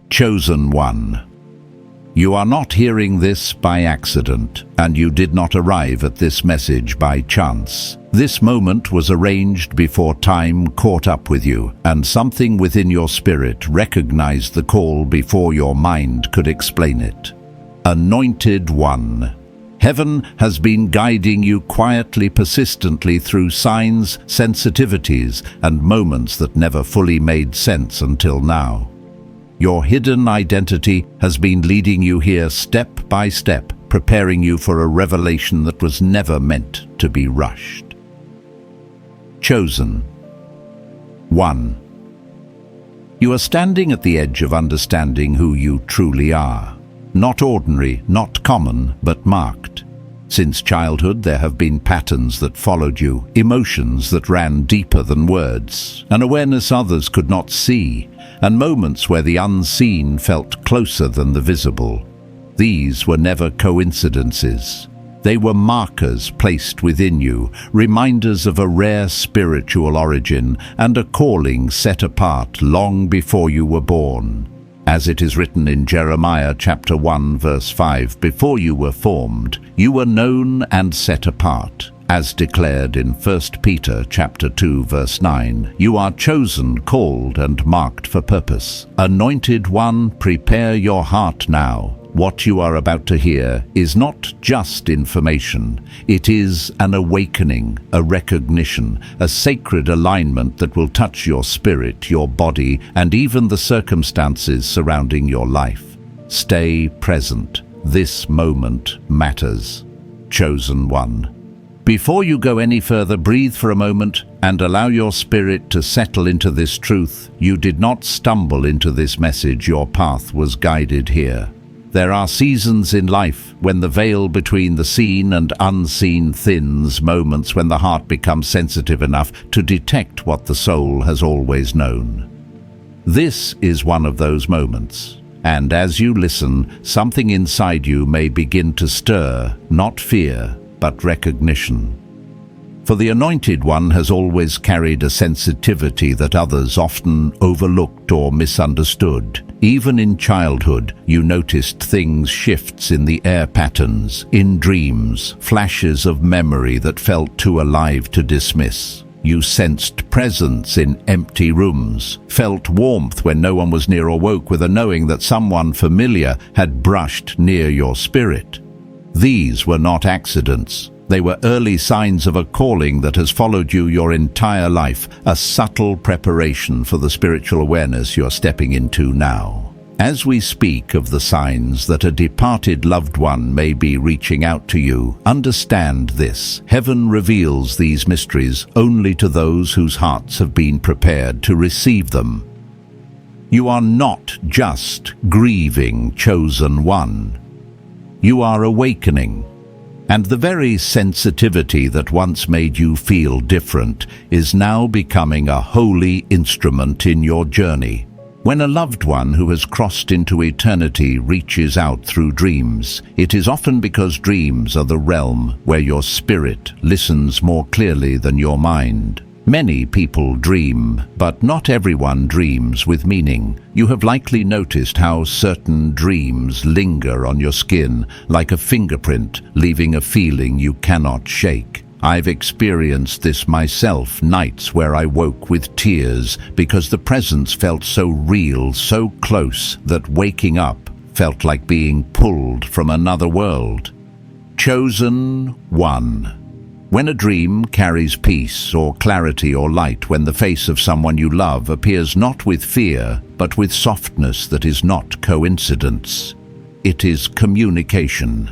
Chosen one. You are not hearing this by accident, and you did not arrive at this message by chance. This moment was arranged before time caught up with you, and something within your spirit recognized the call before your mind could explain it. Anointed One. Heaven has been guiding you quietly, persistently through signs, sensitivities, and moments that never fully made sense until now. Your hidden identity has been leading you here step by step, preparing you for a revelation that was never meant to be rushed. Chosen. 1. You are standing at the edge of understanding who you truly are. Not ordinary, not common, but marked. Since childhood, there have been patterns that followed you, emotions that ran deeper than words, an awareness others could not see, and moments where the unseen felt closer than the visible. These were never coincidences. They were markers placed within you, reminders of a rare spiritual origin and a calling set apart long before you were born. As it is written in Jeremiah chapter 1 verse 5, before you were formed, you were known and set apart. As declared in 1 Peter chapter 2 verse 9, you are chosen, called, and marked for purpose. Anointed One, prepare your heart now. What you are about to hear is not just information. It is an awakening, a recognition, a sacred alignment that will touch your spirit, your body, and even the circumstances surrounding your life. Stay present. This moment matters. Chosen One. Before you go any further, breathe for a moment and allow your spirit to settle into this truth. You did not stumble into this message. Your path was guided here. There are seasons in life when the veil between the seen and unseen thins, moments when the heart becomes sensitive enough to detect what the soul has always known. This is one of those moments, and as you listen, something inside you may begin to stir, not fear, but recognition. For the Anointed One has always carried a sensitivity that others often overlooked or misunderstood. Even in childhood, you noticed shifts in the air patterns, in dreams, flashes of memory that felt too alive to dismiss. You sensed presence in empty rooms, felt warmth when no one was near, or woke with a knowing that someone familiar had brushed near your spirit. These were not accidents. They were early signs of a calling that has followed you your entire life, a subtle preparation for the spiritual awareness you're stepping into now. As we speak of the signs that a departed loved one may be reaching out to you, understand this. Heaven reveals these mysteries only to those whose hearts have been prepared to receive them. You are not just grieving, Chosen One. You are awakening. And the very sensitivity that once made you feel different is now becoming a holy instrument in your journey. When a loved one who has crossed into eternity reaches out through dreams, it is often because dreams are the realm where your spirit listens more clearly than your mind. Many people dream, but not everyone dreams with meaning. You have likely noticed how certain dreams linger on your skin, like a fingerprint, leaving a feeling you cannot shake. I've experienced this myself, nights where I woke with tears because the presence felt so real, so close, that waking up felt like being pulled from another world. Chosen One. When a dream carries peace or clarity or light, when the face of someone you love appears not with fear, but with softness that is not coincidence, it is communication.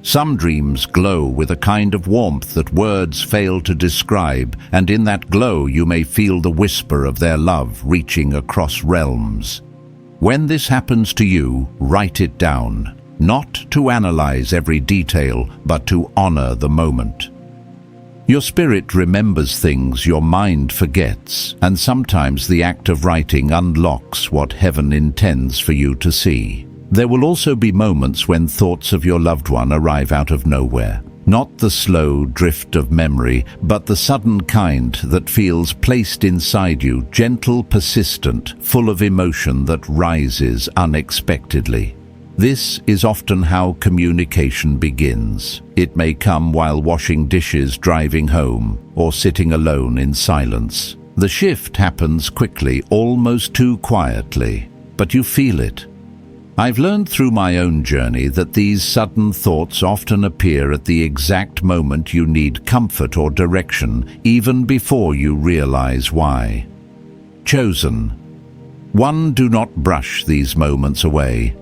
Some dreams glow with a kind of warmth that words fail to describe, and in that glow you may feel the whisper of their love reaching across realms. When this happens to you, write it down, not to analyze every detail, but to honor the moment. Your spirit remembers things your mind forgets, and sometimes the act of writing unlocks what heaven intends for you to see. There will also be moments when thoughts of your loved one arrive out of nowhere. Not the slow drift of memory, but the sudden kind that feels placed inside you, gentle, persistent, full of emotion that rises unexpectedly. This is often how communication begins. It may come while washing dishes, driving home, or sitting alone in silence. The shift happens quickly, almost too quietly, but you feel it. I've learned through my own journey that these sudden thoughts often appear at the exact moment you need comfort or direction, even before you realize why. Chosen. 1. Do not brush these moments away.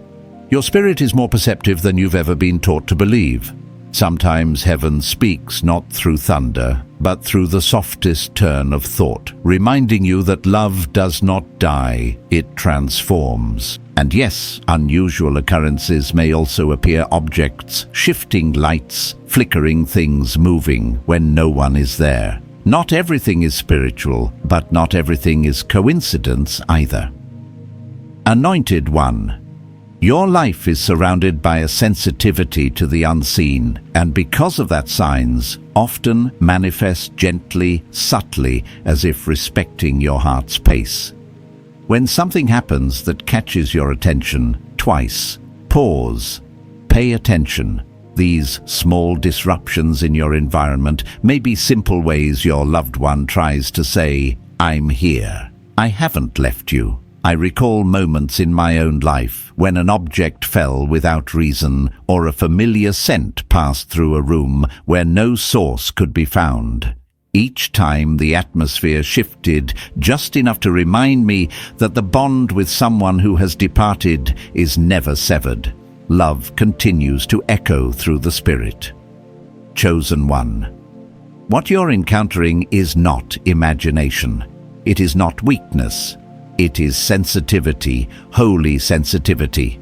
Your spirit is more perceptive than you've ever been taught to believe. Sometimes heaven speaks not through thunder, but through the softest turn of thought, reminding you that love does not die, it transforms. And yes, unusual occurrences may also appear: objects, shifting lights, flickering things moving when no one is there. Not everything is spiritual, but not everything is coincidence either. Anointed One. Your life is surrounded by a sensitivity to the unseen, and because of that, signs often manifest gently, subtly, as if respecting your heart's pace. When something happens that catches your attention, twice, pause, pay attention. These small disruptions in your environment may be simple ways your loved one tries to say, "I'm here. I haven't left you." I recall moments in my own life when an object fell without reason, or a familiar scent passed through a room where no source could be found. Each time the atmosphere shifted just enough to remind me that the bond with someone who has departed is never severed. Love continues to echo through the spirit. Chosen One. What you're encountering is not imagination. It is not weakness. It is sensitivity, holy sensitivity.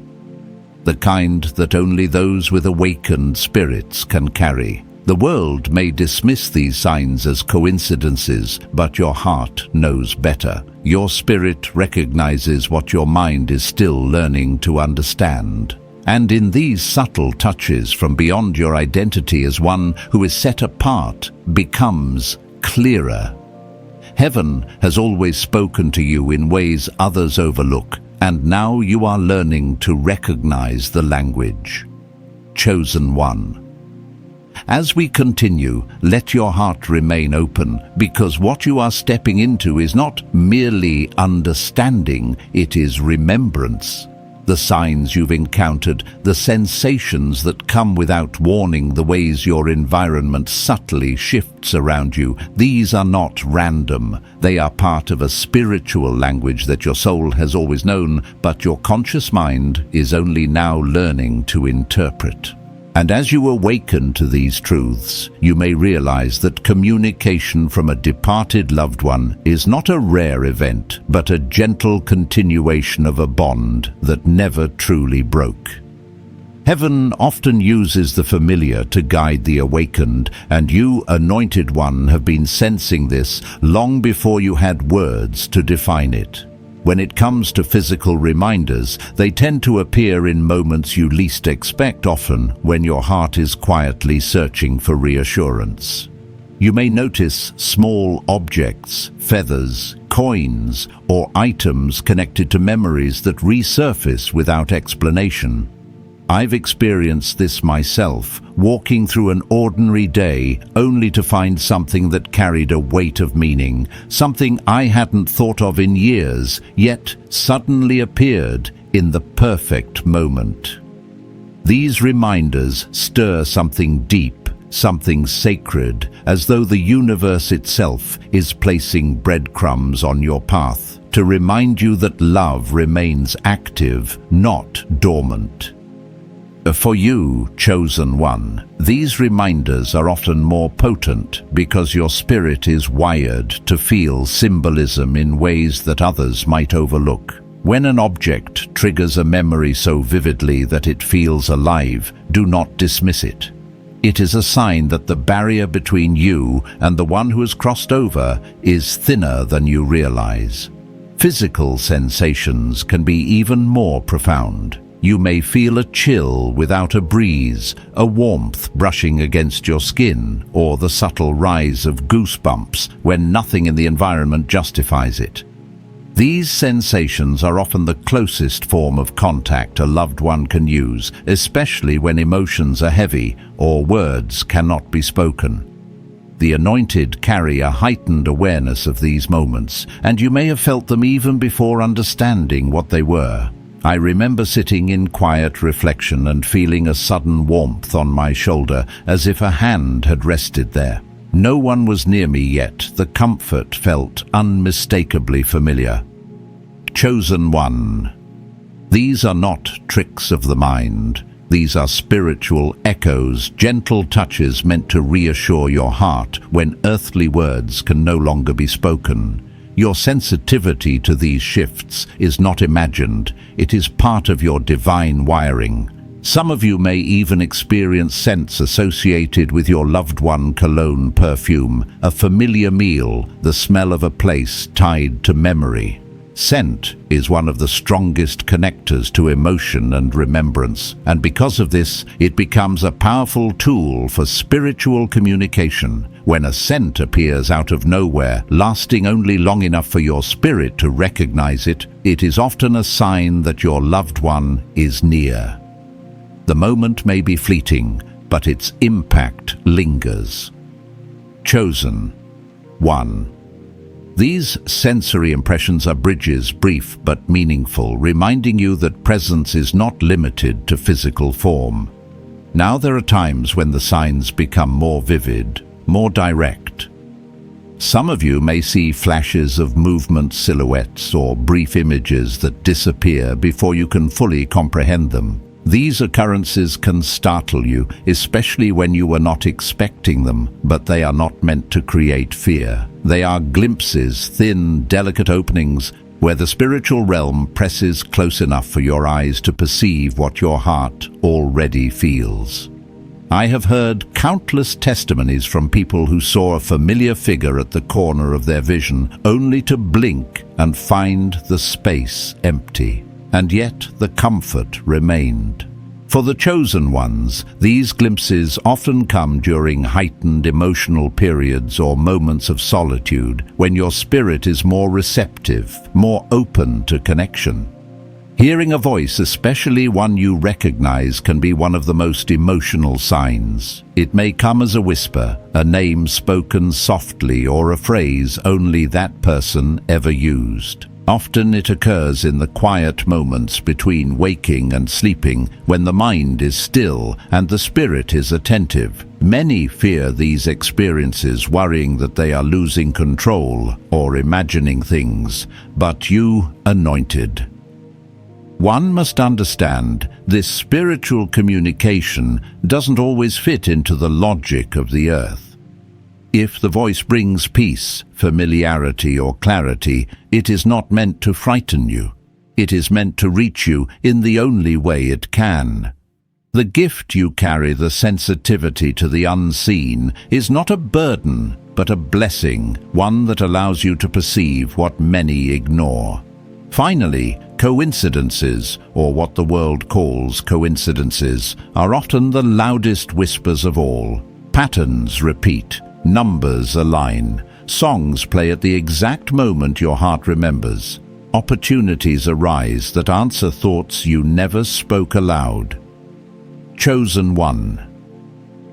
The kind that only those with awakened spirits can carry. The world may dismiss these signs as coincidences, but your heart knows better. Your spirit recognizes what your mind is still learning to understand. And in these subtle touches from beyond your identity as one who is set apart, becomes clearer. Heaven has always spoken to you in ways others overlook, and now you are learning to recognize the language. Chosen One. As we continue, let your heart remain open, because what you are stepping into is not merely understanding, it is remembrance. The signs you've encountered, the sensations that come without warning, the ways your environment subtly shifts around you, these are not random. They are part of a spiritual language that your soul has always known, but your conscious mind is only now learning to interpret. And as you awaken to these truths, you may realize that communication from a departed loved one is not a rare event, but a gentle continuation of a bond that never truly broke. Heaven often uses the familiar to guide the awakened, and you, Anointed One, have been sensing this long before you had words to define it. When it comes to physical reminders, they tend to appear in moments you least expect, often when your heart is quietly searching for reassurance. You may notice small objects, feathers, coins, or items connected to memories that resurface without explanation. I've experienced this myself, walking through an ordinary day only to find something that carried a weight of meaning, something I hadn't thought of in years, yet suddenly appeared in the perfect moment. These reminders stir something deep, something sacred, as though the universe itself is placing breadcrumbs on your path to remind you that love remains active, not dormant. For you, Chosen One, these reminders are often more potent because your spirit is wired to feel symbolism in ways that others might overlook. When an object triggers a memory so vividly that it feels alive, do not dismiss it. It is a sign that the barrier between you and the one who has crossed over is thinner than you realize. Physical sensations can be even more profound. You may feel a chill without a breeze, a warmth brushing against your skin, or the subtle rise of goosebumps when nothing in the environment justifies it. These sensations are often the closest form of contact a loved one can use, especially when emotions are heavy or words cannot be spoken. The anointed carry a heightened awareness of these moments, and you may have felt them even before understanding what they were. I remember sitting in quiet reflection and feeling a sudden warmth on my shoulder, as if a hand had rested there. No one was near me yet. The comfort felt unmistakably familiar. Chosen one. These are not tricks of the mind. These are spiritual echoes, gentle touches meant to reassure your heart when earthly words can no longer be spoken. Your sensitivity to these shifts is not imagined. It is part of your divine wiring. Some of you may even experience scents associated with your loved one: cologne, perfume, a familiar meal, the smell of a place tied to memory. Scent is one of the strongest connectors to emotion and remembrance, and because of this, it becomes a powerful tool for spiritual communication. When a scent appears out of nowhere, lasting only long enough for your spirit to recognize it, it is often a sign that your loved one is near. The moment may be fleeting, but its impact lingers. Chosen one. These sensory impressions are bridges, brief but meaningful, reminding you that presence is not limited to physical form. Now there are times when the signs become more vivid, more direct. Some of you may see flashes of movement, silhouettes, or brief images that disappear before you can fully comprehend them. These occurrences can startle you, especially when you were not expecting them, but they are not meant to create fear. They are glimpses, thin, delicate openings, where the spiritual realm presses close enough for your eyes to perceive what your heart already feels. I have heard countless testimonies from people who saw a familiar figure at the corner of their vision, only to blink and find the space empty. And yet the comfort remained. For the chosen ones, these glimpses often come during heightened emotional periods or moments of solitude, when your spirit is more receptive, more open to connection. Hearing a voice, especially one you recognize, can be one of the most emotional signs. It may come as a whisper, a name spoken softly, or a phrase only that person ever used. Often it occurs in the quiet moments between waking and sleeping, when the mind is still and the spirit is attentive. Many fear these experiences, worrying that they are losing control or imagining things. But you, anointed one, must understand this spiritual communication doesn't always fit into the logic of the earth. If the voice brings peace, familiarity, or clarity, it is not meant to frighten you. It is meant to reach you in the only way it can. The gift you carry, the sensitivity to the unseen, is not a burden, but a blessing, one that allows you to perceive what many ignore. Finally, coincidences, or what the world calls coincidences, are often the loudest whispers of all. Patterns repeat. Numbers align. Songs play at the exact moment your heart remembers. Opportunities arise that answer thoughts you never spoke aloud. Chosen one.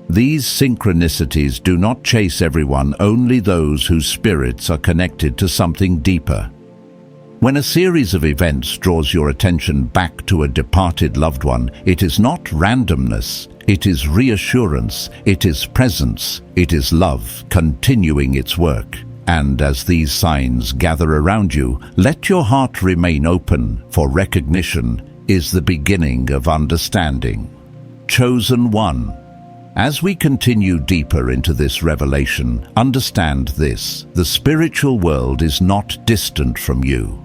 These synchronicities do not chase everyone, only those whose spirits are connected to something deeper. When a series of events draws your attention back to a departed loved one, it is not randomness. It is reassurance, it is presence, it is love continuing its work. And as these signs gather around you, let your heart remain open, for recognition is the beginning of understanding. Chosen one. As we continue deeper into this revelation, understand this: the spiritual world is not distant from you.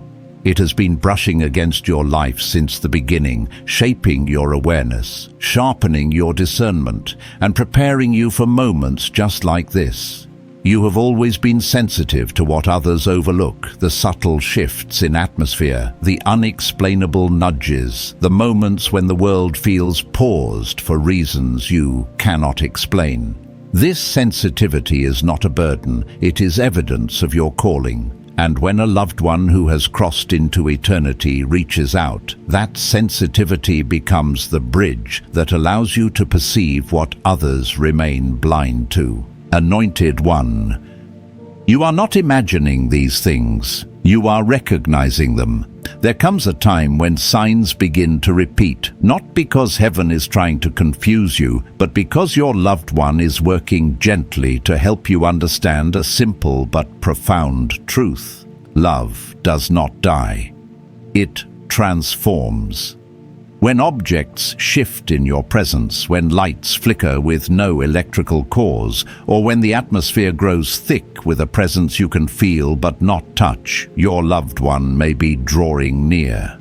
It has been brushing against your life since the beginning, shaping your awareness, sharpening your discernment, and preparing you for moments just like this. You have always been sensitive to what others overlook, the subtle shifts in atmosphere, the unexplainable nudges, the moments when the world feels paused for reasons you cannot explain. This sensitivity is not a burden, it is evidence of your calling. And when a loved one who has crossed into eternity reaches out, that sensitivity becomes the bridge that allows you to perceive what others remain blind to. Anointed One. You are not imagining these things, you are recognizing them. There comes a time when signs begin to repeat, not because heaven is trying to confuse you, but because your loved one is working gently to help you understand a simple but profound truth. Love does not die. It transforms. When objects shift in your presence, when lights flicker with no electrical cause, or when the atmosphere grows thick with a presence you can feel but not touch, your loved one may be drawing near.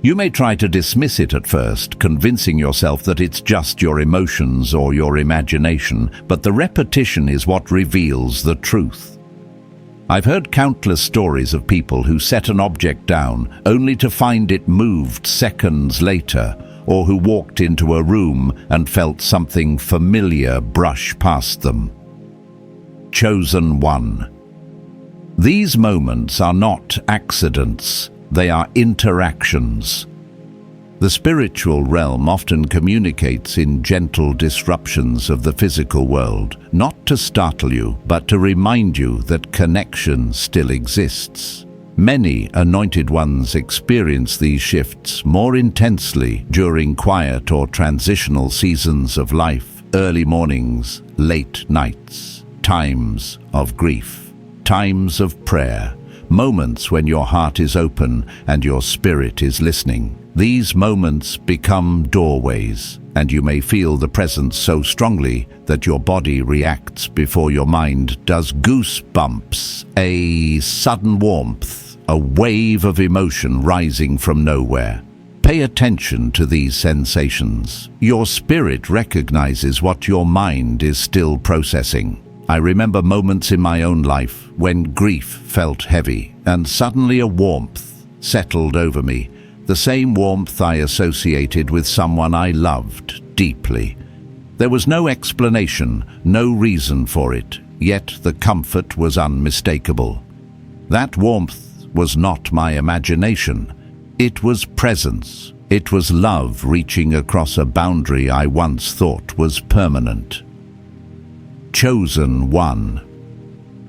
You may try to dismiss it at first, convincing yourself that it's just your emotions or your imagination, but the repetition is what reveals the truth. I've heard countless stories of people who set an object down only to find it moved seconds later, or who walked into a room and felt something familiar brush past them. Chosen One. These moments are not accidents, they are interactions. The spiritual realm often communicates in gentle disruptions of the physical world, not to startle you, but to remind you that connection still exists. Many anointed ones experience these shifts more intensely during quiet or transitional seasons of life, early mornings, late nights, times of grief, times of prayer, moments when your heart is open and your spirit is listening. These moments become doorways, and you may feel the presence so strongly that your body reacts before your mind does. Goosebumps, a sudden warmth, a wave of emotion rising from nowhere. Pay attention to these sensations. Your spirit recognizes what your mind is still processing. I remember moments in my own life when grief felt heavy, and suddenly a warmth settled over me. The same warmth I associated with someone I loved deeply. There was no explanation, no reason for it, yet the comfort was unmistakable. That warmth was not my imagination. It was presence. It was love reaching across a boundary I once thought was permanent. Chosen One.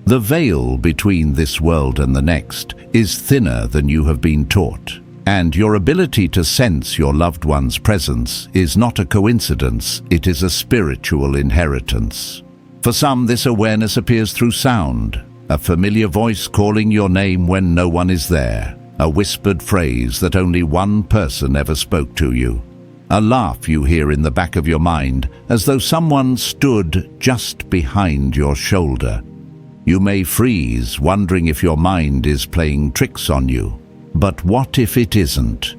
The veil between this world and the next is thinner than you have been taught. And your ability to sense your loved one's presence is not a coincidence, it is a spiritual inheritance. For some, this awareness appears through sound, a familiar voice calling your name when no one is there, a whispered phrase that only one person ever spoke to you, a laugh you hear in the back of your mind as though someone stood just behind your shoulder. You may freeze, wondering if your mind is playing tricks on you. But what if it isn't?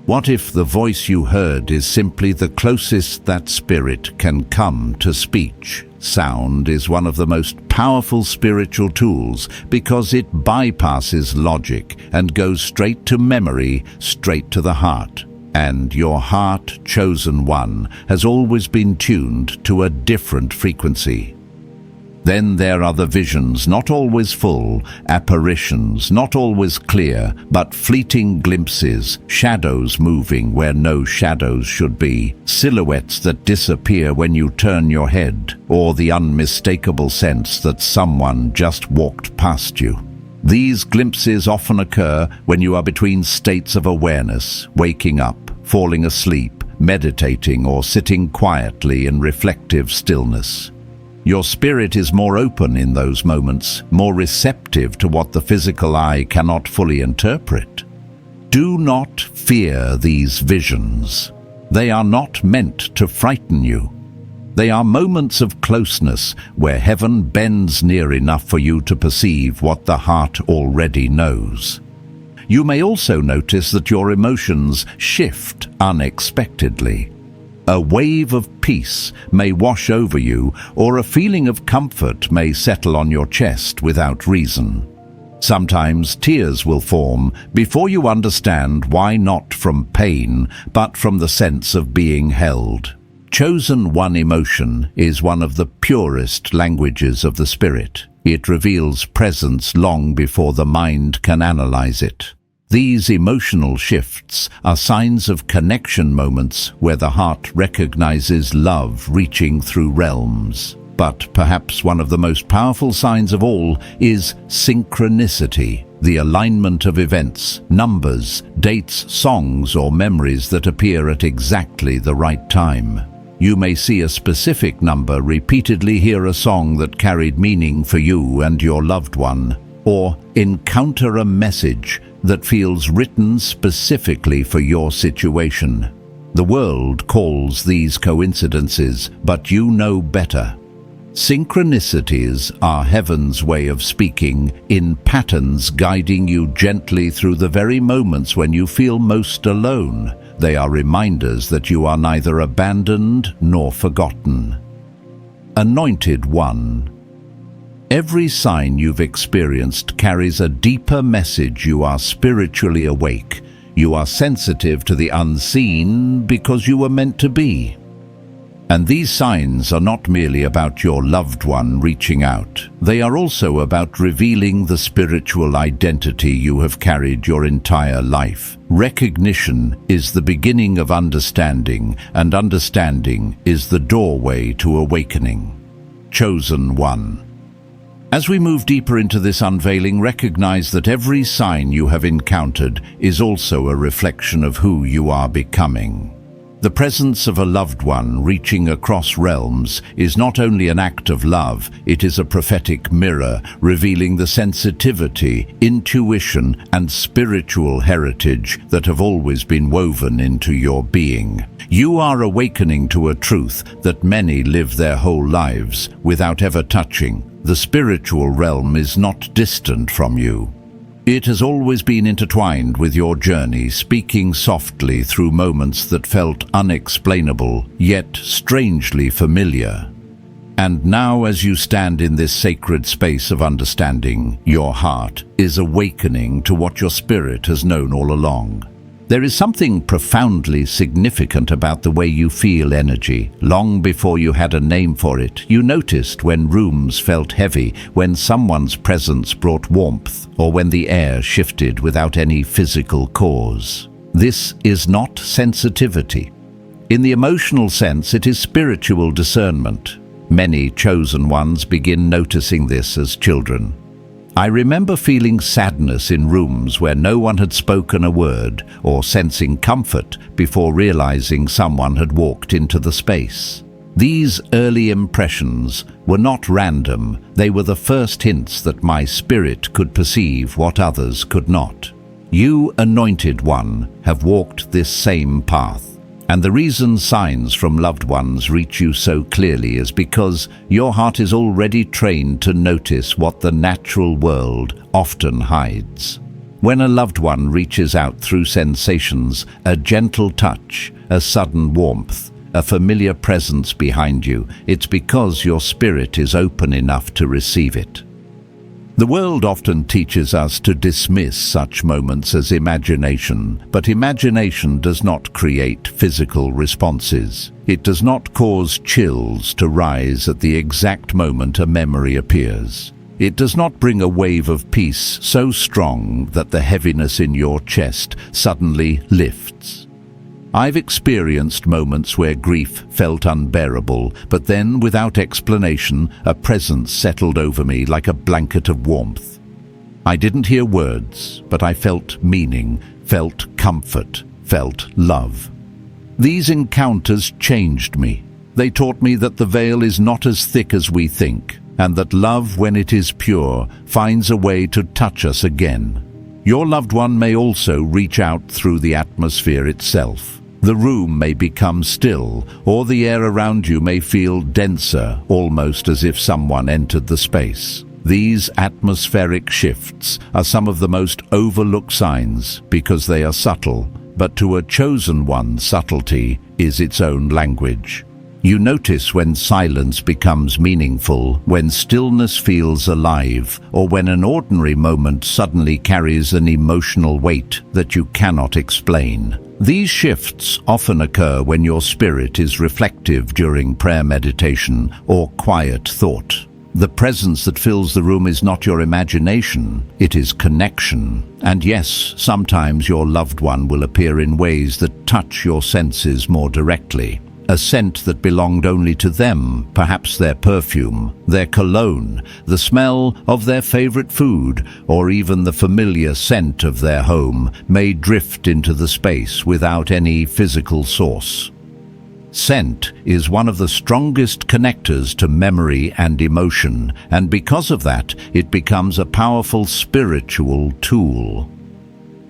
What if the voice you heard is simply the closest that spirit can come to speech? Sound is one of the most powerful spiritual tools because it bypasses logic and goes straight to memory, straight to the heart. And your heart, chosen one, has always been tuned to a different frequency. Then there are the visions, not always full, apparitions, not always clear, but fleeting glimpses, shadows moving where no shadows should be, silhouettes that disappear when you turn your head, or the unmistakable sense that someone just walked past you. These glimpses often occur when you are between states of awareness, waking up, falling asleep, meditating, or sitting quietly in reflective stillness. Your spirit is more open in those moments, more receptive to what the physical eye cannot fully interpret. Do not fear these visions. They are not meant to frighten you. They are moments of closeness where heaven bends near enough for you to perceive what the heart already knows. You may also notice that your emotions shift unexpectedly. A wave of peace may wash over you, or a feeling of comfort may settle on your chest without reason. Sometimes tears will form before you understand why, not from pain, but from the sense of being held. Chosen one emotion is one of the purest languages of the spirit. It reveals presence long before the mind can analyze it. These emotional shifts are signs of connection moments where the heart recognizes love reaching through realms. But perhaps one of the most powerful signs of all is synchronicity, the alignment of events, numbers, dates, songs, or memories that appear at exactly the right time. You may see a specific number, repeatedly hear a song that carried meaning for you and your loved one, or encounter a message that feels written specifically for your situation. The world calls these coincidences, but you know better. Synchronicities are heaven's way of speaking in patterns, guiding you gently through the very moments when you feel most alone. They are reminders that you are neither abandoned nor forgotten. Anointed One. Every sign you've experienced carries a deeper message. You are spiritually awake. You are sensitive to the unseen because you were meant to be. And these signs are not merely about your loved one reaching out. They are also about revealing the spiritual identity you have carried your entire life. Recognition is the beginning of understanding, and understanding is the doorway to awakening. Chosen One. As we move deeper into this unveiling, recognize that every sign you have encountered is also a reflection of who you are becoming. The presence of a loved one reaching across realms is not only an act of love, it is a prophetic mirror revealing the sensitivity, intuition, and spiritual heritage that have always been woven into your being. You are awakening to a truth that many live their whole lives without ever touching. The spiritual realm is not distant from you. It has always been intertwined with your journey, speaking softly through moments that felt unexplainable, yet strangely familiar. And now, as you stand in this sacred space of understanding, your heart is awakening to what your spirit has known all along. There is something profoundly significant about the way you feel energy. Long before you had a name for it, you noticed when rooms felt heavy, when someone's presence brought warmth, or when the air shifted without any physical cause. This is not sensitivity. In the emotional sense, it is spiritual discernment. Many chosen ones begin noticing this as children. I remember feeling sadness in rooms where no one had spoken a word, or sensing comfort before realizing someone had walked into the space. These early impressions were not random. They were the first hints that my spirit could perceive what others could not. You, Anointed One, have walked this same path. And the reason signs from loved ones reach you so clearly is because your heart is already trained to notice what the natural world often hides. When a loved one reaches out through sensations, a gentle touch, a sudden warmth, a familiar presence behind you, it's because your spirit is open enough to receive it. The world often teaches us to dismiss such moments as imagination, but imagination does not create physical responses. It does not cause chills to rise at the exact moment a memory appears. It does not bring a wave of peace so strong that the heaviness in your chest suddenly lifts. I've experienced moments where grief felt unbearable, but then, without explanation, a presence settled over me like a blanket of warmth. I didn't hear words, but I felt meaning, felt comfort, felt love. These encounters changed me. They taught me that the veil is not as thick as we think, and that love, when it is pure, finds a way to touch us again. Your loved one may also reach out through the atmosphere itself. The room may become still, or the air around you may feel denser, almost as if someone entered the space. These atmospheric shifts are some of the most overlooked signs because they are subtle, but to a chosen one, subtlety is its own language. You notice when silence becomes meaningful, when stillness feels alive, or when an ordinary moment suddenly carries an emotional weight that you cannot explain. These shifts often occur when your spirit is reflective during prayer meditation or quiet thought. The presence that fills the room is not your imagination, it is connection. And yes, sometimes your loved one will appear in ways that touch your senses more directly. A scent that belonged only to them, perhaps their perfume, their cologne, the smell of their favorite food, or even the familiar scent of their home may drift into the space without any physical source. Scent is one of the strongest connectors to memory and emotion, and because of that, it becomes a powerful spiritual tool.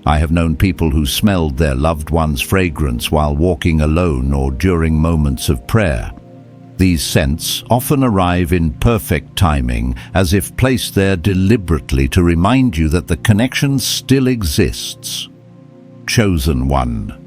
I have known people who smelled their loved one's fragrance while walking alone or during moments of prayer. These scents often arrive in perfect timing, as if placed there deliberately to remind you that the connection still exists. Chosen one.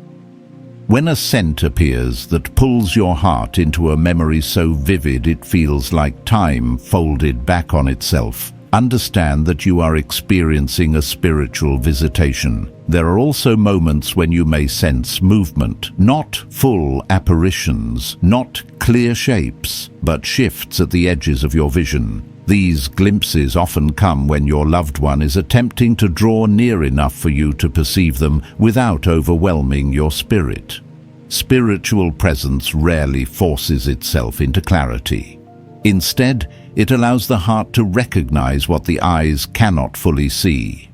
When a scent appears that pulls your heart into a memory so vivid it feels like time folded back on itself, understand that you are experiencing a spiritual visitation. There are also moments when you may sense movement, not full apparitions, not clear shapes, but shifts at the edges of your vision. These glimpses often come when your loved one is attempting to draw near enough for you to perceive them without overwhelming your spirit. Spiritual presence rarely forces itself into clarity. Instead, it allows the heart to recognize what the eyes cannot fully see.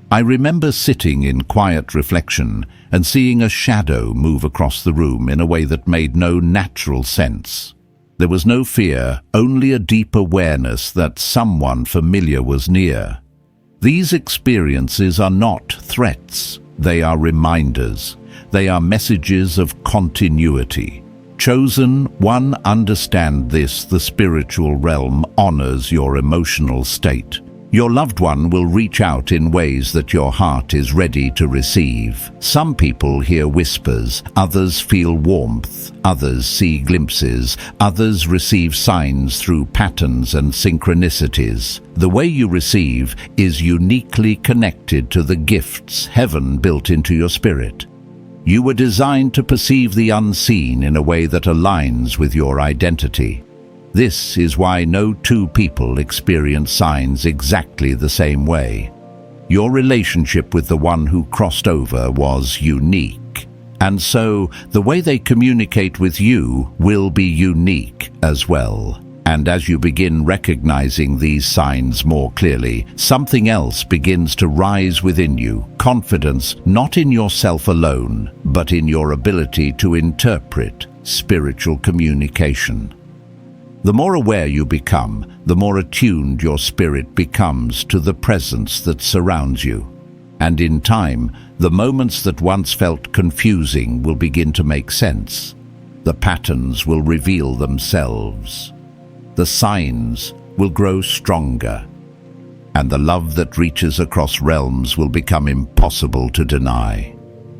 I remember sitting in quiet reflection and seeing a shadow move across the room in a way that made no natural sense. There was no fear, only a deep awareness that someone familiar was near. These experiences are not threats, they are reminders. They are messages of continuity. Chosen one, understand this: the spiritual realm honors your emotional state. Your loved one will reach out in ways that your heart is ready to receive. Some people hear whispers, others feel warmth, others see glimpses, others receive signs through patterns and synchronicities. The way you receive is uniquely connected to the gifts heaven built into your spirit. You were designed to perceive the unseen in a way that aligns with your identity. This is why no two people experience signs exactly the same way. Your relationship with the one who crossed over was unique, and so the way they communicate with you will be unique as well. And as you begin recognizing these signs more clearly, something else begins to rise within you. Confidence not in yourself alone, but in your ability to interpret spiritual communication. The more aware you become, the more attuned your spirit becomes to the presence that surrounds you. And in time, the moments that once felt confusing will begin to make sense. The patterns will reveal themselves. The signs will grow stronger, and the love that reaches across realms will become impossible to deny.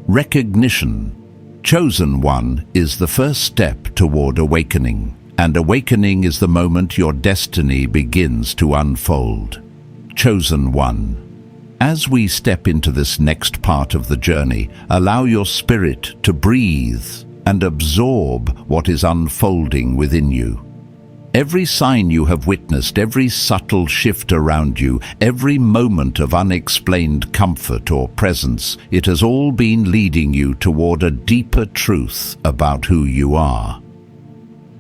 Recognition. Chosen one is the first step toward awakening, and awakening is the moment your destiny begins to unfold. Chosen one. As we step into this next part of the journey, allow your spirit to breathe and absorb what is unfolding within you. Every sign you have witnessed, every subtle shift around you, every moment of unexplained comfort or presence, it has all been leading you toward a deeper truth about who you are.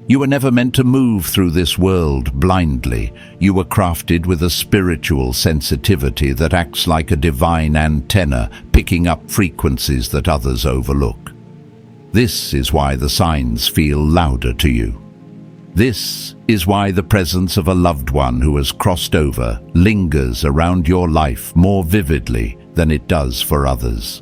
You were never meant to move through this world blindly. You were crafted with a spiritual sensitivity that acts like a divine antenna, picking up frequencies that others overlook. This is why the signs feel louder to you. This is why the presence of a loved one who has crossed over lingers around your life more vividly than it does for others.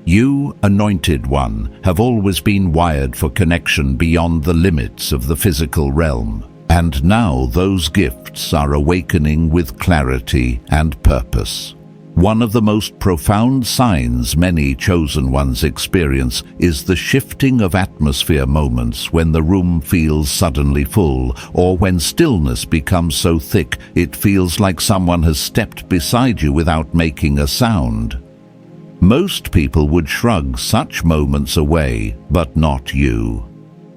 You, anointed one, have always been wired for connection beyond the limits of the physical realm, and now those gifts are awakening with clarity and purpose. One of the most profound signs many chosen ones experience is the shifting of atmosphere moments when the room feels suddenly full, or when stillness becomes so thick it feels like someone has stepped beside you without making a sound. Most people would shrug such moments away, but not you.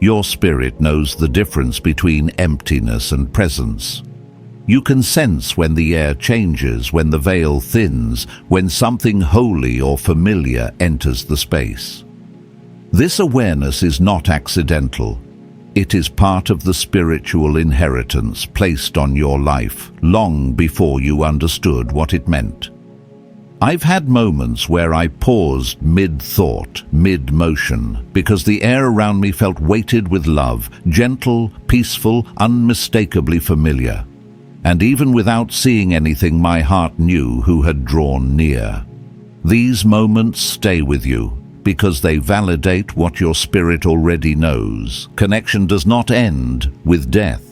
Your spirit knows the difference between emptiness and presence. You can sense when the air changes, when the veil thins, when something holy or familiar enters the space. This awareness is not accidental. It is part of the spiritual inheritance placed on your life long before you understood what it meant. I've had moments where I paused mid-thought, mid-motion, because the air around me felt weighted with love, gentle, peaceful, unmistakably familiar. And even without seeing anything, my heart knew who had drawn near. These moments stay with you because they validate what your spirit already knows. Connection does not end with death.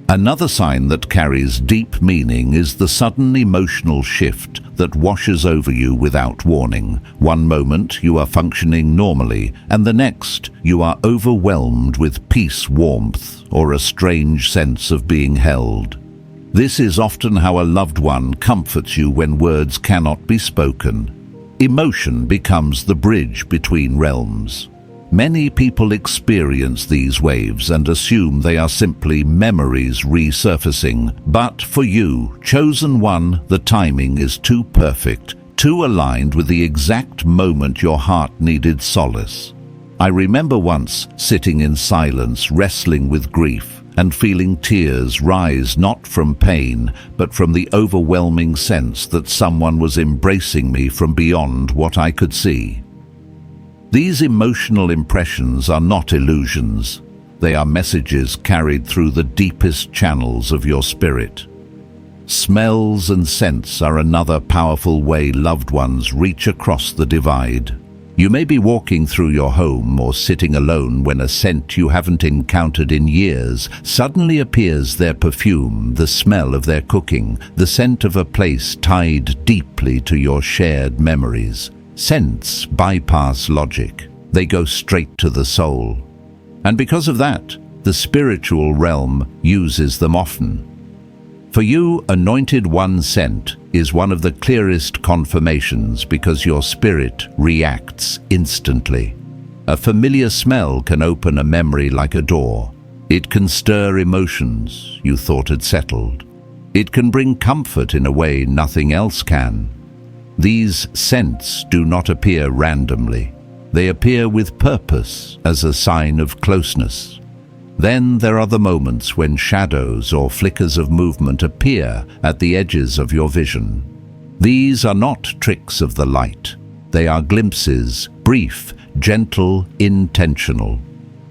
Another sign that carries deep meaning is the sudden emotional shift that washes over you without warning. One moment you are functioning normally, and the next you are overwhelmed with peace, warmth, or a strange sense of being held. This is often how a loved one comforts you when words cannot be spoken. Emotion becomes the bridge between realms. Many people experience these waves and assume they are simply memories resurfacing. But for you, chosen one, the timing is too perfect, too aligned with the exact moment your heart needed solace. I remember once sitting in silence, wrestling with grief, and feeling tears rise not from pain, but from the overwhelming sense that someone was embracing me from beyond what I could see. These emotional impressions are not illusions. They are messages carried through the deepest channels of your spirit. Smells and scents are another powerful way loved ones reach across the divide. You may be walking through your home or sitting alone when a scent you haven't encountered in years suddenly appears. Their perfume, the smell of their cooking, the scent of a place tied deeply to your shared memories. Scents bypass logic. They go straight to the soul. And because of that, the spiritual realm uses them often. For you, Anointed One scent is one of the clearest confirmations because your spirit reacts instantly. A familiar smell can open a memory like a door. It can stir emotions you thought had settled. It can bring comfort in a way nothing else can. These scents do not appear randomly. They appear with purpose as a sign of closeness. Then there are the moments when shadows or flickers of movement appear at the edges of your vision. These are not tricks of the light. They are glimpses, brief, gentle, intentional.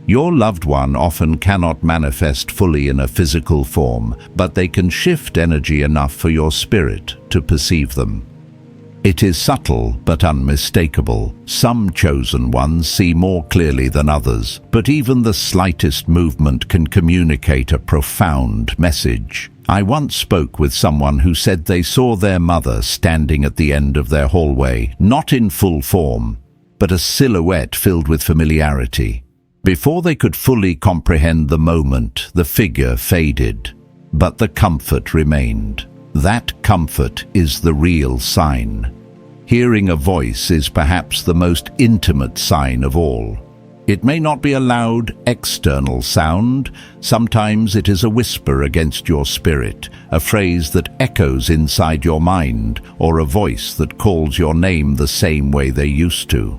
Your loved one often cannot manifest fully in a physical form, but they can shift energy enough for your spirit to perceive them. It is subtle but unmistakable. Some chosen ones see more clearly than others, but even the slightest movement can communicate a profound message. I once spoke with someone who said they saw their mother standing at the end of their hallway, not in full form, but a silhouette filled with familiarity. Before they could fully comprehend the moment, the figure faded, but the comfort remained. That comfort is the real sign. Hearing a voice is perhaps the most intimate sign of all. It may not be a loud, external sound. Sometimes it is a whisper against your spirit, a phrase that echoes inside your mind, or a voice that calls your name the same way they used to.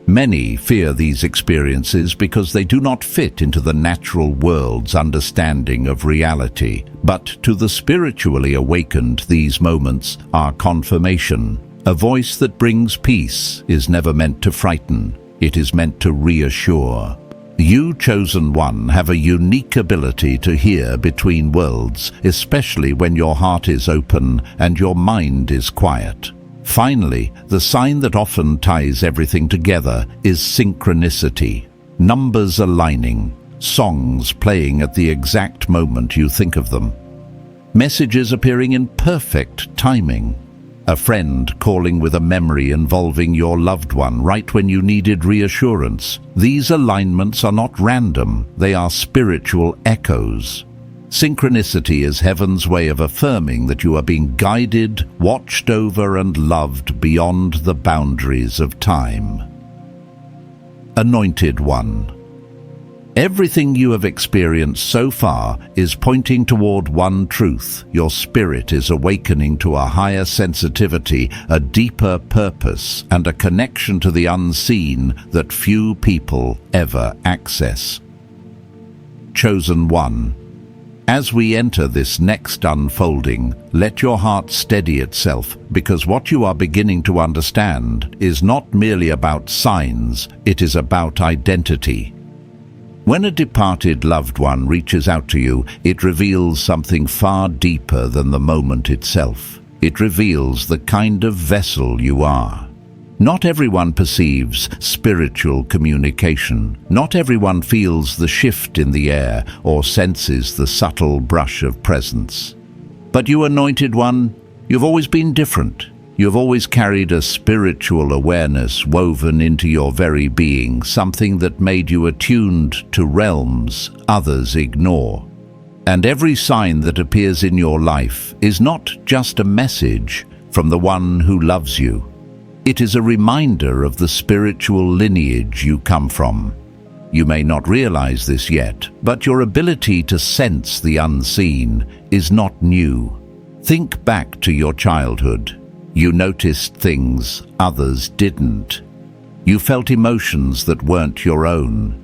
Many fear these experiences because they do not fit into the natural world's understanding of reality. But to the spiritually awakened, these moments are confirmation. A voice that brings peace is never meant to frighten. It is meant to reassure. You, chosen one, have a unique ability to hear between worlds, especially when your heart is open and your mind is quiet. Finally, the sign that often ties everything together is synchronicity. Numbers aligning, songs playing at the exact moment you think of them. Messages appearing in perfect timing. A friend calling with a memory involving your loved one right when you needed reassurance. These alignments are not random, they are spiritual echoes. Synchronicity is heaven's way of affirming that you are being guided, watched over, and loved beyond the boundaries of time. Anointed One. Everything you have experienced so far is pointing toward one truth. Your spirit is awakening to a higher sensitivity, a deeper purpose, and a connection to the unseen that few people ever access. Chosen One. As we enter this next unfolding, let your heart steady itself, because what you are beginning to understand is not merely about signs, it is about identity. When a departed loved one reaches out to you, it reveals something far deeper than the moment itself. It reveals the kind of vessel you are. Not everyone perceives spiritual communication. Not everyone feels the shift in the air or senses the subtle brush of presence. But you, Anointed One, you've always been different. You've always carried a spiritual awareness woven into your very being, something that made you attuned to realms others ignore. And every sign that appears in your life is not just a message from the one who loves you. It is a reminder of the spiritual lineage you come from. You may not realize this yet, but your ability to sense the unseen is not new. Think back to your childhood. You noticed things others didn't. You felt emotions that weren't your own.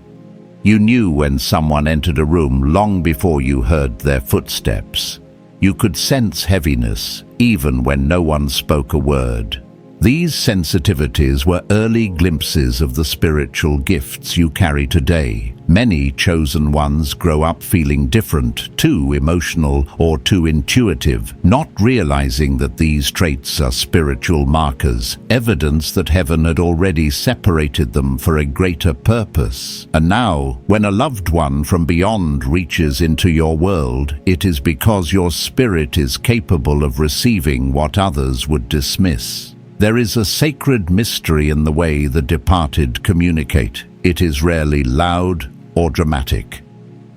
You knew when someone entered a room long before you heard their footsteps. You could sense heaviness even when no one spoke a word. These sensitivities were early glimpses of the spiritual gifts you carry today. Many chosen ones grow up feeling different, too emotional or too intuitive, not realizing that these traits are spiritual markers, evidence that heaven had already separated them for a greater purpose. And now, when a loved one from beyond reaches into your world, it is because your spirit is capable of receiving what others would dismiss. There is a sacred mystery in the way the departed communicate. It is rarely loud or dramatic.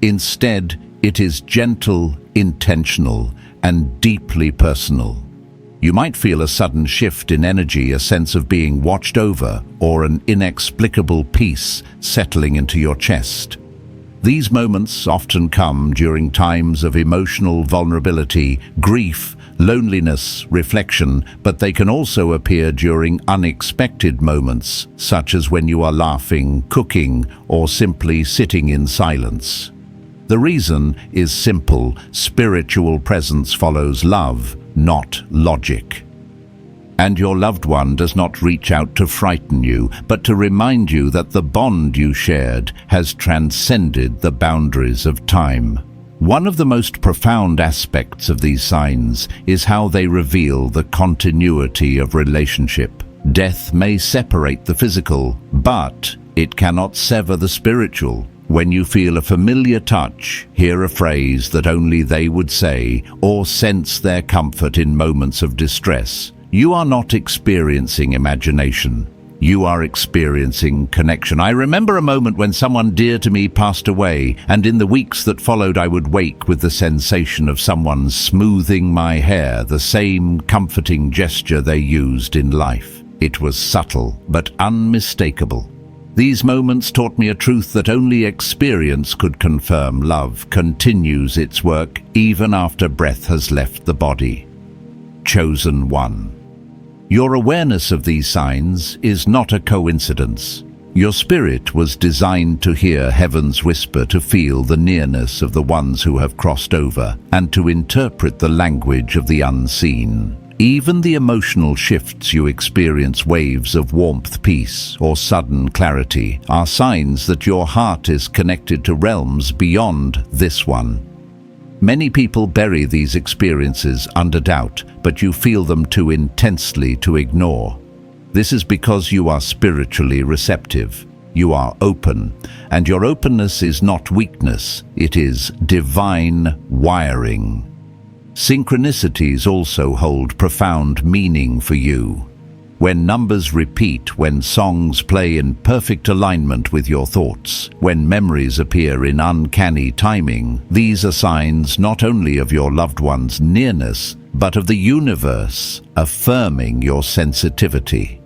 Instead, it is gentle, intentional, and deeply personal. You might feel a sudden shift in energy, a sense of being watched over, or an inexplicable peace settling into your chest. These moments often come during times of emotional vulnerability, grief, loneliness, reflection, but they can also appear during unexpected moments, such as when you are laughing, cooking, or simply sitting in silence. The reason is simple: spiritual presence follows love, not logic. And your loved one does not reach out to frighten you, but to remind you that the bond you shared has transcended the boundaries of time. One of the most profound aspects of these signs is how they reveal the continuity of relationship. Death may separate the physical, but it cannot sever the spiritual. When you feel a familiar touch, hear a phrase that only they would say, or sense their comfort in moments of distress, you are not experiencing imagination. You are experiencing connection. I remember a moment when someone dear to me passed away, and in the weeks that followed I would wake with the sensation of someone smoothing my hair, the same comforting gesture they used in life. It was subtle, but unmistakable. These moments taught me a truth that only experience could confirm. Love continues its work even after breath has left the body. Chosen One. Your awareness of these signs is not a coincidence. Your spirit was designed to hear heaven's whisper, to feel the nearness of the ones who have crossed over, and to interpret the language of the unseen. Even the emotional shifts you experience, waves of warmth, peace, or sudden clarity, are signs that your heart is connected to realms beyond this one. Many people bury these experiences under doubt, but you feel them too intensely to ignore. This is because you are spiritually receptive. You are open, and your openness is not weakness, it is divine wiring. Synchronicities also hold profound meaning for you. When numbers repeat, when songs play in perfect alignment with your thoughts, when memories appear in uncanny timing, these are signs not only of your loved one's nearness, but of the universe affirming your sensitivity.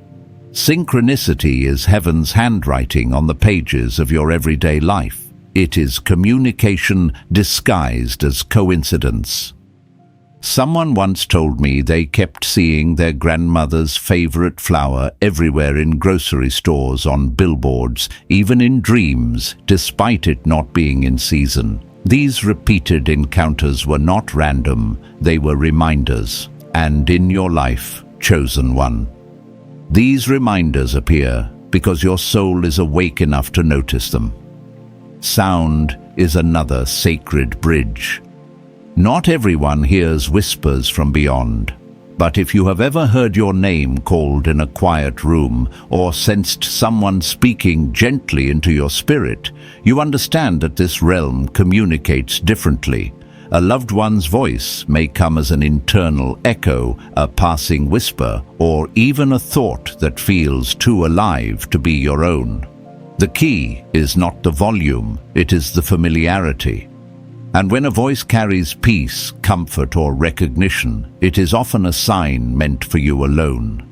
Synchronicity is heaven's handwriting on the pages of your everyday life. It is communication disguised as coincidence. Someone once told me they kept seeing their grandmother's favorite flower everywhere in grocery stores, on billboards, even in dreams, despite it not being in season. These repeated encounters were not random, they were reminders. And in your life, chosen one, these reminders appear because your soul is awake enough to notice them. Sound is another sacred bridge. Not everyone hears whispers from beyond, but if you have ever heard your name called in a quiet room or sensed someone speaking gently into your spirit, you understand that this realm communicates differently. A loved one's voice may come as an internal echo, a passing whisper, or even a thought that feels too alive to be your own. The key is not the volume, it is the familiarity. And when a voice carries peace, comfort, or recognition, it is often a sign meant for you alone.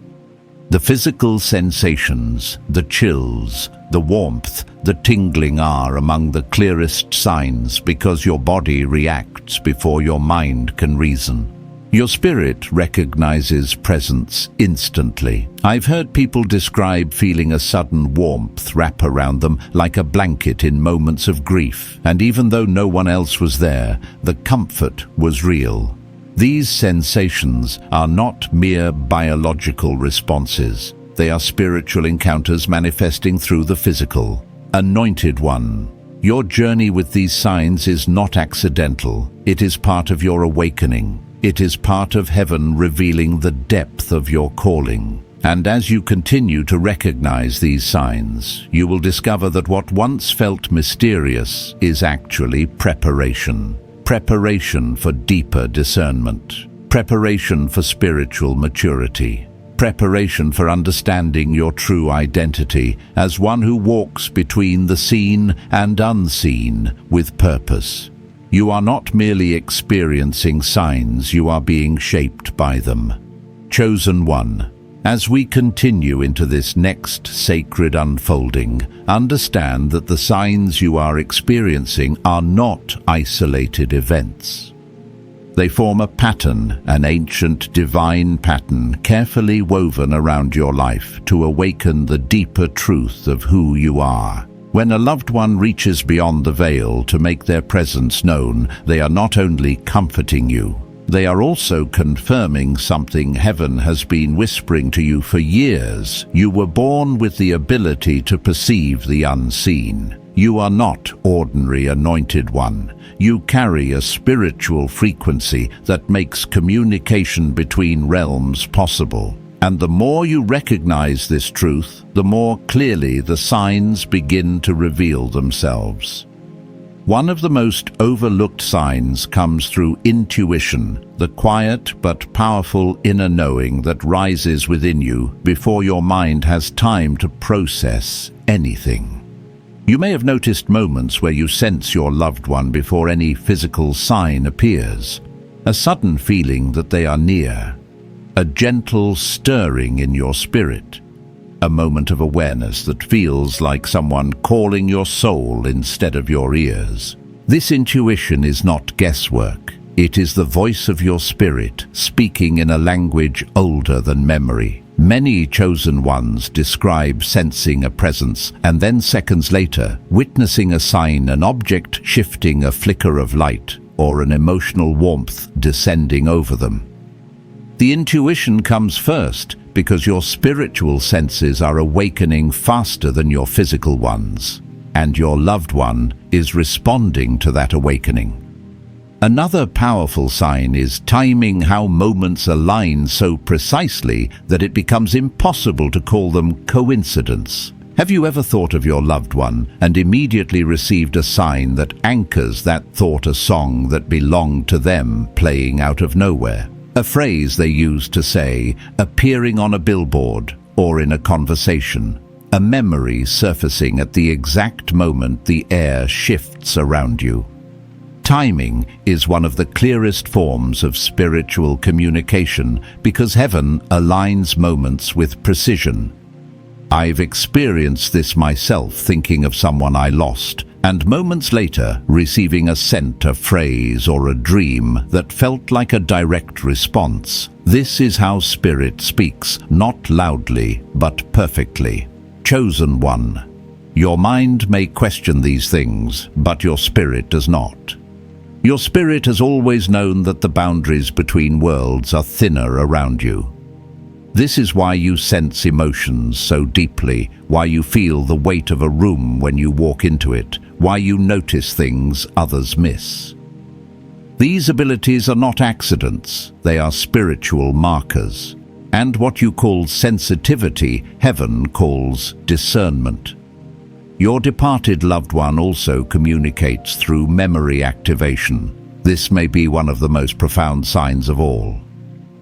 The physical sensations, the chills, the warmth, the tingling are among the clearest signs because your body reacts before your mind can reason. Your spirit recognizes presence instantly. I've heard people describe feeling a sudden warmth wrap around them like a blanket in moments of grief, and even though no one else was there, the comfort was real. These sensations are not mere biological responses. They are spiritual encounters manifesting through the physical. Anointed One, your journey with these signs is not accidental. It is part of your awakening. It is part of heaven revealing the depth of your calling. And as you continue to recognize these signs, you will discover that what once felt mysterious is actually preparation. Preparation for deeper discernment. Preparation for spiritual maturity. Preparation for understanding your true identity as one who walks between the seen and unseen with purpose. You are not merely experiencing signs, you are being shaped by them. Chosen One, as we continue into this next sacred unfolding, understand that the signs you are experiencing are not isolated events. They form a pattern, an ancient divine pattern carefully woven around your life to awaken the deeper truth of who you are. When a loved one reaches beyond the veil to make their presence known, they are not only comforting you, they are also confirming something heaven has been whispering to you for years. You were born with the ability to perceive the unseen. You are not ordinary Anointed One. You carry a spiritual frequency that makes communication between realms possible. And the more you recognize this truth, the more clearly the signs begin to reveal themselves. One of the most overlooked signs comes through intuition, the quiet but powerful inner knowing that rises within you before your mind has time to process anything. You may have noticed moments where you sense your loved one before any physical sign appears, a sudden feeling that they are near, a gentle stirring in your spirit, a moment of awareness that feels like someone calling your soul instead of your ears. This intuition is not guesswork. It is the voice of your spirit speaking in a language older than memory. Many chosen ones describe sensing a presence and then seconds later witnessing a sign, an object shifting, a flicker of light, or an emotional warmth descending over them. The intuition comes first because your spiritual senses are awakening faster than your physical ones, and your loved one is responding to that awakening. Another powerful sign is timing, how moments align so precisely that it becomes impossible to call them coincidence. Have you ever thought of your loved one and immediately received a sign that anchors that thought, a song that belonged to them playing out of nowhere? A phrase they used to say, appearing on a billboard or in a conversation. A memory surfacing at the exact moment the air shifts around you. Timing is one of the clearest forms of spiritual communication because heaven aligns moments with precision. I've experienced this myself, thinking of someone I lost, and moments later receiving a scent, a phrase, or a dream that felt like a direct response. This is how Spirit speaks, not loudly, but perfectly. Chosen one. Your mind may question these things, but your spirit does not. Your spirit has always known that the boundaries between worlds are thinner around you. This is why you sense emotions so deeply, why you feel the weight of a room when you walk into it, why you notice things others miss. These abilities are not accidents, they are spiritual markers. And what you call sensitivity, heaven calls discernment. Your departed loved one also communicates through memory activation. This may be one of the most profound signs of all.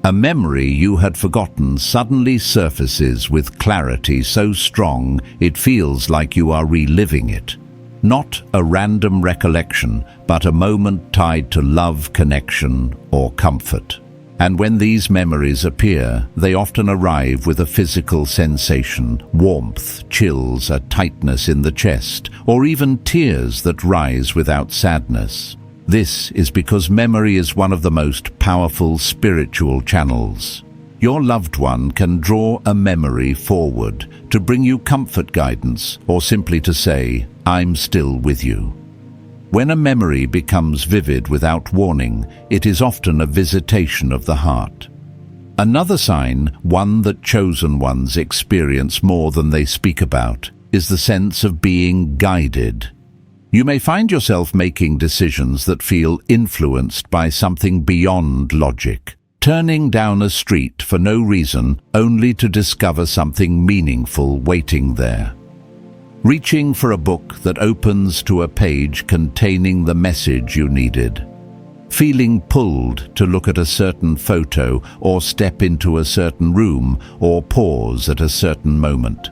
A memory you had forgotten suddenly surfaces with clarity so strong it feels like you are reliving it. Not a random recollection, but a moment tied to love, connection, or comfort. And when these memories appear, they often arrive with a physical sensation, warmth, chills, a tightness in the chest, or even tears that rise without sadness. This is because memory is one of the most powerful spiritual channels. Your loved one can draw a memory forward to bring you comfort, guidance, or simply to say, I'm still with you. When a memory becomes vivid without warning, it is often a visitation of the heart. Another sign, one that chosen ones experience more than they speak about, is the sense of being guided. You may find yourself making decisions that feel influenced by something beyond logic, turning down a street for no reason only to discover something meaningful waiting there. Reaching for a book that opens to a page containing the message you needed. Feeling pulled to look at a certain photo or step into a certain room or pause at a certain moment.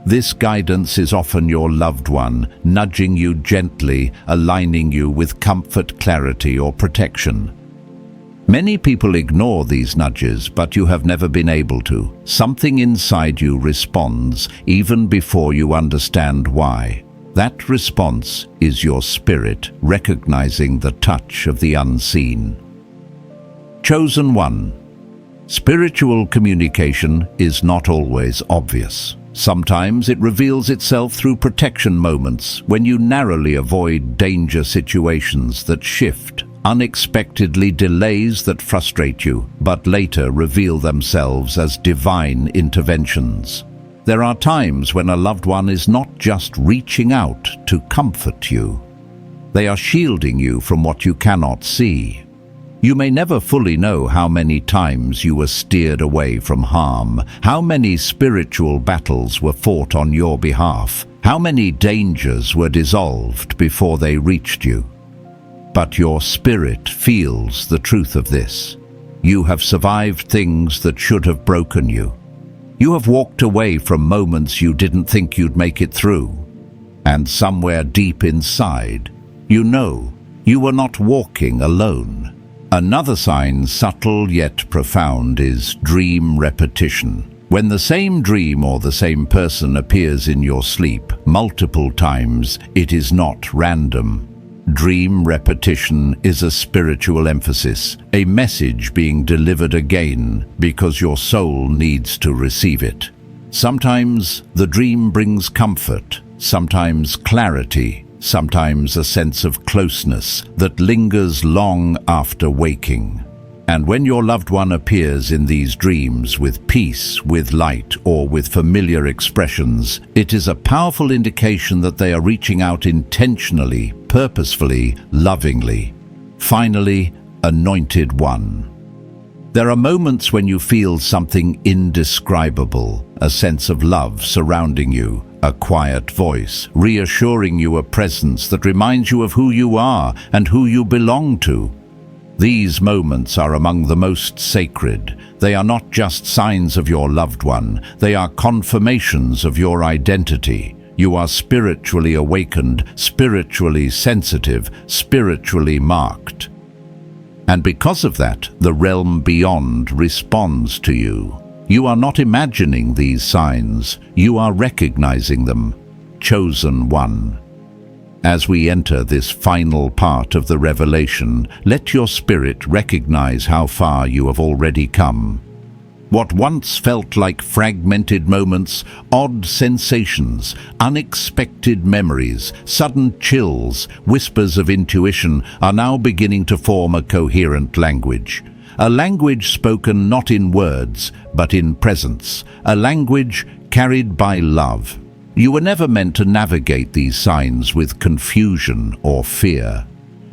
This guidance is often your loved one, nudging you gently, aligning you with comfort, clarity, or protection. Many people ignore these nudges, but you have never been able to. Something inside you responds even before you understand why. That response is your spirit recognizing the touch of the unseen. Chosen one. Spiritual communication is not always obvious. Sometimes it reveals itself through protection moments when you narrowly avoid danger situations that shift, unexpectedly delays that frustrate you, but later reveal themselves as divine interventions. There are times when a loved one is not just reaching out to comfort you. They are shielding you from what you cannot see. You may never fully know how many times you were steered away from harm, how many spiritual battles were fought on your behalf, how many dangers were dissolved before they reached you. But your spirit feels the truth of this. You have survived things that should have broken you. You have walked away from moments you didn't think you'd make it through. And somewhere deep inside, you know you were not walking alone. Another sign, subtle yet profound, is dream repetition. When the same dream or the same person appears in your sleep multiple times, it is not random. Dream repetition is a spiritual emphasis, a message being delivered again because your soul needs to receive it. Sometimes the dream brings comfort, sometimes clarity, sometimes a sense of closeness that lingers long after waking. And when your loved one appears in these dreams with peace, with light, or with familiar expressions, it is a powerful indication that they are reaching out intentionally, purposefully, lovingly. Finally, anointed one. There are moments when you feel something indescribable, a sense of love surrounding you, A quiet voice, reassuring you, a presence that reminds you of who you are and who you belong to. These moments are among the most sacred. They are not just signs of your loved one, they are confirmations of your identity. You are spiritually awakened, spiritually sensitive, spiritually marked. And because of that, the realm beyond responds to you. You are not imagining these signs, you are recognizing them. Chosen one. As we enter this final part of the revelation, let your spirit recognize how far you have already come. What once felt like fragmented moments, odd sensations, unexpected memories, sudden chills, whispers of intuition are now beginning to form a coherent language. A language spoken not in words, but in presence. A language carried by love. You were never meant to navigate these signs with confusion or fear.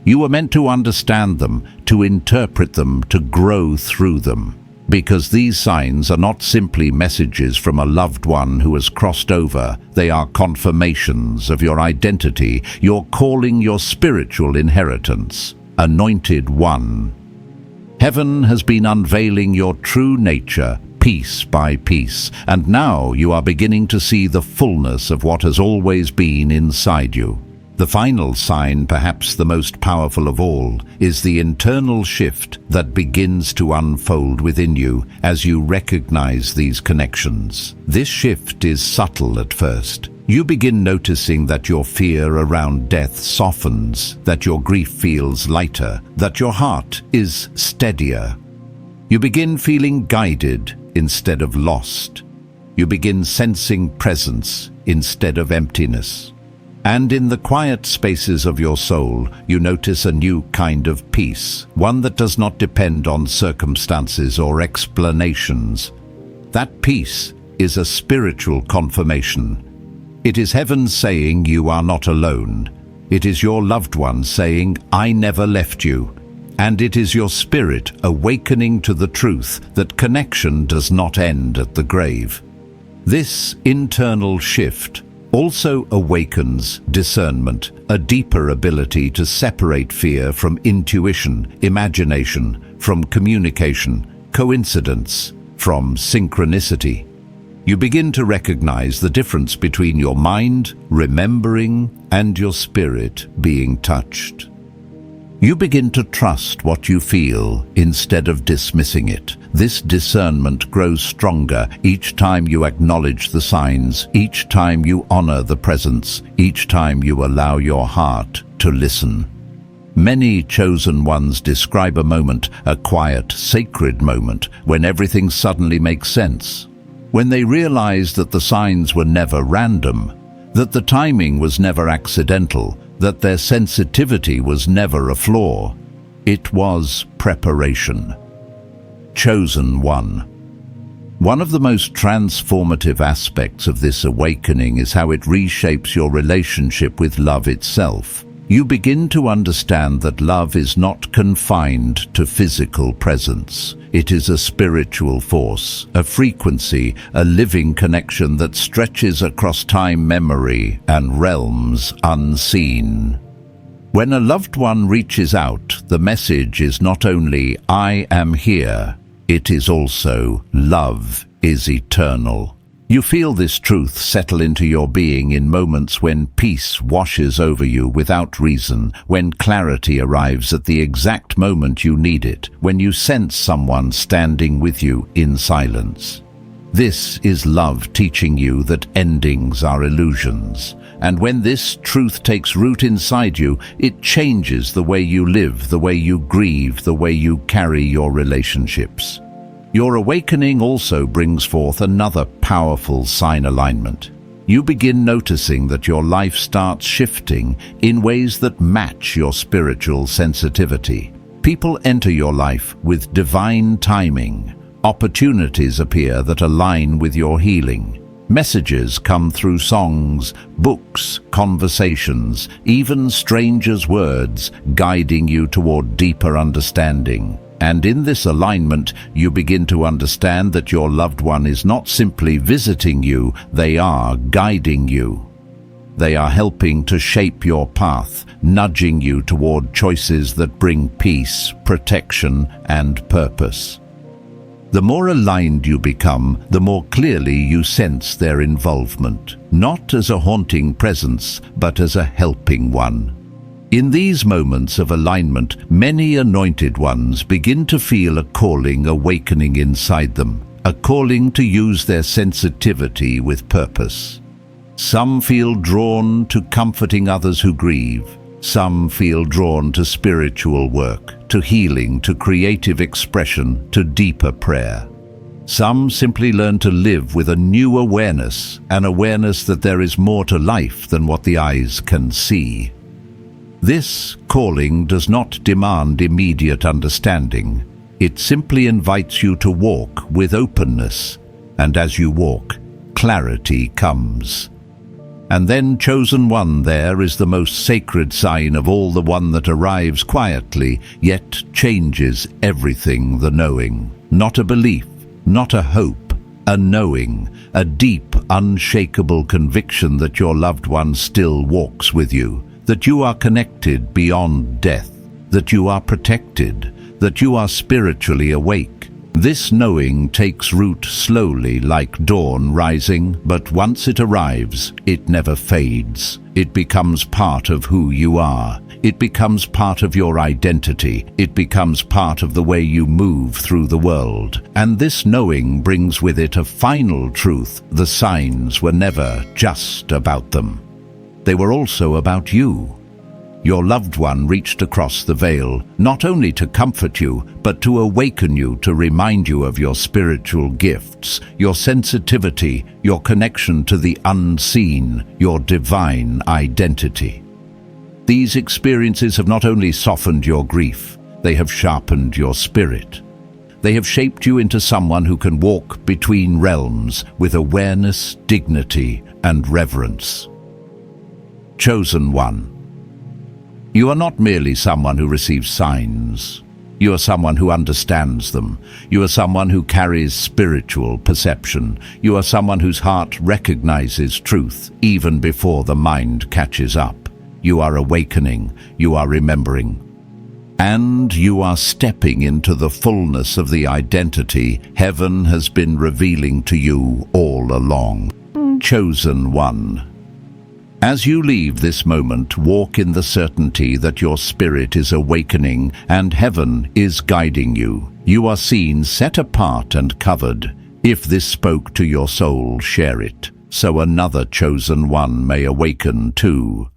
You were meant to understand them, to interpret them, to grow through them. Because these signs are not simply messages from a loved one who has crossed over, they are confirmations of your identity, your calling, your spiritual inheritance. Anointed One. Heaven has been unveiling your true nature, piece by piece, and now you are beginning to see the fullness of what has always been inside you. The final sign, perhaps the most powerful of all, is the internal shift that begins to unfold within you as you recognize these connections. This shift is subtle at first. You begin noticing that your fear around death softens, that your grief feels lighter, that your heart is steadier. You begin feeling guided instead of lost. You begin sensing presence instead of emptiness. And in the quiet spaces of your soul, you notice a new kind of peace, one that does not depend on circumstances or explanations. That peace is a spiritual confirmation. It is heaven saying you are not alone. It is your loved one saying, I never left you. And it is your spirit awakening to the truth that connection does not end at the grave. This internal shift also awakens discernment, a deeper ability to separate fear from intuition, imagination, from communication, coincidence, from synchronicity. You begin to recognize the difference between your mind remembering and your spirit being touched. You begin to trust what you feel instead of dismissing it. This discernment grows stronger each time you acknowledge the signs, each time you honor the presence, each time you allow your heart to listen. Many chosen ones describe a moment, a quiet, sacred moment, when everything suddenly makes sense. When they realize that the signs were never random, that the timing was never accidental, that their sensitivity was never a flaw. It was preparation. Chosen one. One of the most transformative aspects of this awakening is how it reshapes your relationship with love itself. You begin to understand that love is not confined to physical presence. It is a spiritual force, a frequency, a living connection that stretches across time, memory, and realms unseen. When a loved one reaches out, the message is not only, I am here, it is also, love is eternal. You feel this truth settle into your being in moments when peace washes over you without reason, when clarity arrives at the exact moment you need it, when you sense someone standing with you in silence. This is love teaching you that endings are illusions. And when this truth takes root inside you, it changes the way you live, the way you grieve, the way you carry your relationships. Your awakening also brings forth another powerful sign alignment. You begin noticing that your life starts shifting in ways that match your spiritual sensitivity. People enter your life with divine timing. Opportunities appear that align with your healing. Messages come through songs, books, conversations, even strangers' words, guiding you toward deeper understanding. And in this alignment, you begin to understand that your loved one is not simply visiting you, they are guiding you. They are helping to shape your path, nudging you toward choices that bring peace, protection, and purpose. The more aligned you become, the more clearly you sense their involvement, not as a haunting presence, but as a helping one. In these moments of alignment, many anointed ones begin to feel a calling awakening inside them, a calling to use their sensitivity with purpose. Some feel drawn to comforting others who grieve. Some feel drawn to spiritual work, to healing, to creative expression, to deeper prayer. Some simply learn to live with a new awareness, an awareness that there is more to life than what the eyes can see. This calling does not demand immediate understanding. It simply invites you to walk with openness, and as you walk, clarity comes. And then, chosen one, there is the most sacred sign of all, the one that arrives quietly, yet changes everything, the knowing. Not a belief, not a hope, a knowing, a deep, unshakable conviction that your loved one still walks with you, that you are connected beyond death, that you are protected, that you are spiritually awake. This knowing takes root slowly, like dawn rising, but once it arrives, it never fades. It becomes part of who you are. It becomes part of your identity. It becomes part of the way you move through the world. And this knowing brings with it a final truth. The signs were never just about them. They were also about you. Your loved one reached across the veil, not only to comfort you, but to awaken you, to remind you of your spiritual gifts, your sensitivity, your connection to the unseen, your divine identity. These experiences have not only softened your grief, they have sharpened your spirit. They have shaped you into someone who can walk between realms with awareness, dignity, and reverence. Chosen one. You are not merely someone who receives signs. You are someone who understands them. You are someone who carries spiritual perception. You are someone whose heart recognizes truth even before the mind catches up. You are awakening. You are remembering. And you are stepping into the fullness of the identity heaven has been revealing to you all along. Chosen one. As you leave this moment, walk in the certainty that your spirit is awakening and heaven is guiding you. You are seen, set apart and covered. If this spoke to your soul, share it, so another chosen one may awaken too.